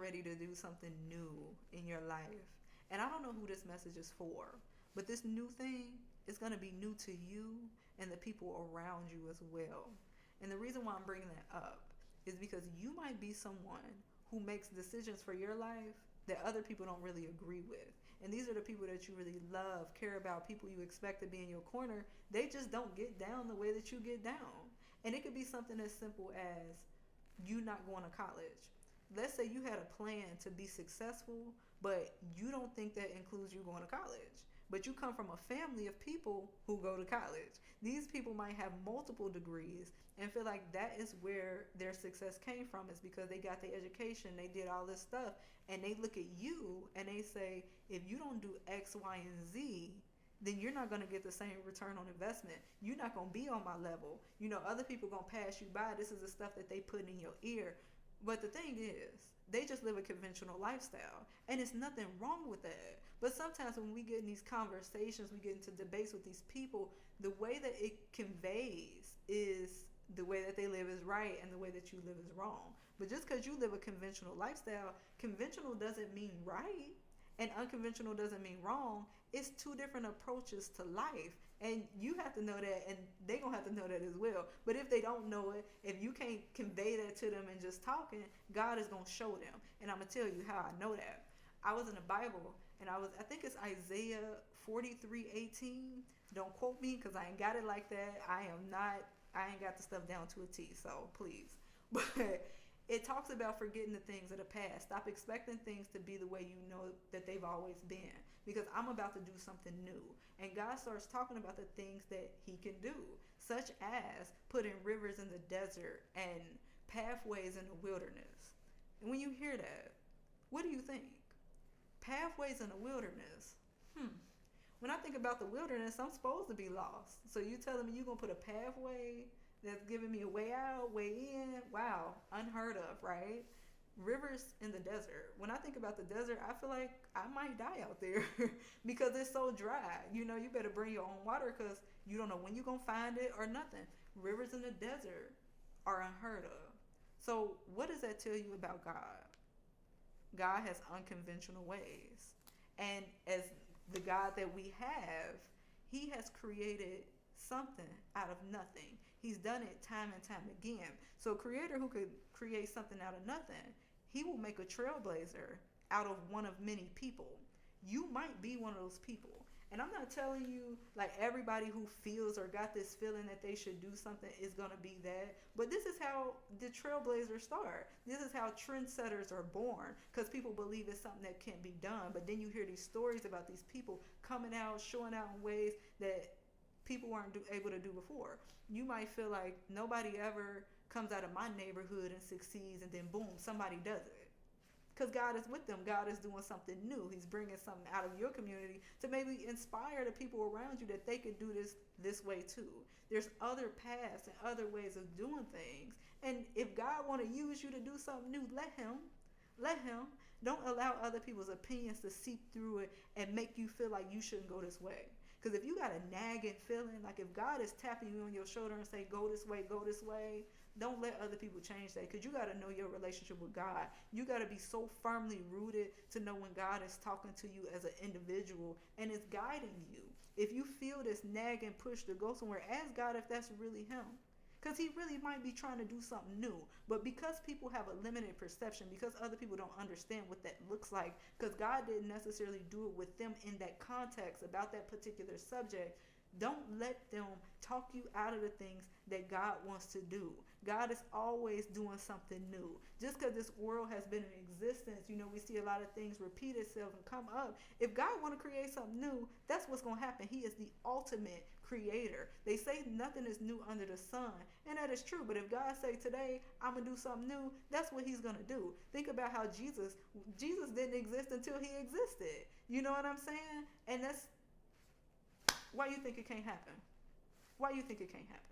ready to do something new in your life. And I don't know who this message is for, but this new thing is going to be new to you and the people around you as well. And the reason why I'm bringing that up is because you might be someone who makes decisions for your life that other people don't really agree with. And these are the people that you really love, care about, people you expect to be in your corner. They just don't get down the way that you get down. And it could be something as simple as you not going to college. Let's say you had a plan to be successful, but you don't think that includes you going to college. But you come from a family of people who go to college. These people might have multiple degrees and feel like that is where their success came from, is because they got their education, they did all this stuff, and they look at you and they say, if you don't do X, Y, and Z, then you're not going to get the same return on investment. You're not going to be on my level. You know, other people going to pass you by. This is the stuff that they put in your ear. But the thing is, they just live a conventional lifestyle. And it's nothing wrong with that. But sometimes when we get in these conversations, we get into debates with these people, the way that it conveys is the way that they live is right and the way that you live is wrong. But just because you live a conventional lifestyle, conventional doesn't mean right and unconventional doesn't mean wrong. It's two different approaches to life. And you have to know that, and they're going to have to know that as well. But if they don't know it, if you can't convey that to them and just talking, God is going to show them. And I'm going to tell you how I know that. I was in the Bible, and I think it's Isaiah 43:18. Don't quote me because I ain't got it like that. I ain't got the stuff down to a T, so please. But it talks about forgetting the things of the past. Stop expecting things to be the way you know that they've always been, because I'm about to do something new. And God starts talking about the things that he can do, such as putting rivers in the desert and pathways in the wilderness. And when you hear that, what do you think? Pathways in the wilderness. When I think about the wilderness, I'm supposed to be lost. So you telling me you're going to put a pathway that's giving me a way out, way in? Wow, unheard of, right? Rivers in the desert. When I think about the desert, I feel like I might die out there because it's so dry. You know, you better bring your own water because you don't know when you're going to find it or nothing. Rivers in the desert are unheard of. So what does that tell you about God? God has unconventional ways. And as the God that we have, he has created something out of nothing. He's done it time and time again. So a creator who could create something out of nothing, he will make a trailblazer out of one of many people. You might be one of those people. And I'm not telling you like everybody who feels or got this feeling that they should do something is going to be that. But this is how the trailblazers start. This is how trendsetters are born, because people believe it's something that can't be done. But then you hear these stories about these people coming out, showing out in ways that people weren't able to do before. You might feel like nobody ever comes out of my neighborhood and succeeds, and then boom, somebody does it. Because God is with them. God is doing something new. He's bringing something out of your community to maybe inspire the people around you that they could do this way too. There's other paths and other ways of doing things. And if God want to use you to do something new, let him. Let him. Don't allow other people's opinions to seep through it and make you feel like you shouldn't go this way. Because if you got a nagging feeling, like if God is tapping you on your shoulder and say, go this way, don't let other people change that, because you got to know your relationship with God. You got to be so firmly rooted to know when God is talking to you as an individual and is guiding you. If you feel this nagging push to go somewhere, ask God if that's really him. Because he really might be trying to do something new. But because people have a limited perception, because other people don't understand what that looks like, because God didn't necessarily do it with them in that context about that particular subject, don't let them talk you out of the things that God wants to do. God is always doing something new. Just because this world has been in existence, you know, we see a lot of things repeat itself and come up. If God want to create something new, that's what's going to happen. He is the ultimate creator. They say nothing is new under the sun, and that is true. But if God say today, I'm going to do something new, that's what he's going to do. Think about how Jesus didn't exist until he existed. You know what I'm saying? And that's why you think it can't happen. Why you think it can't happen?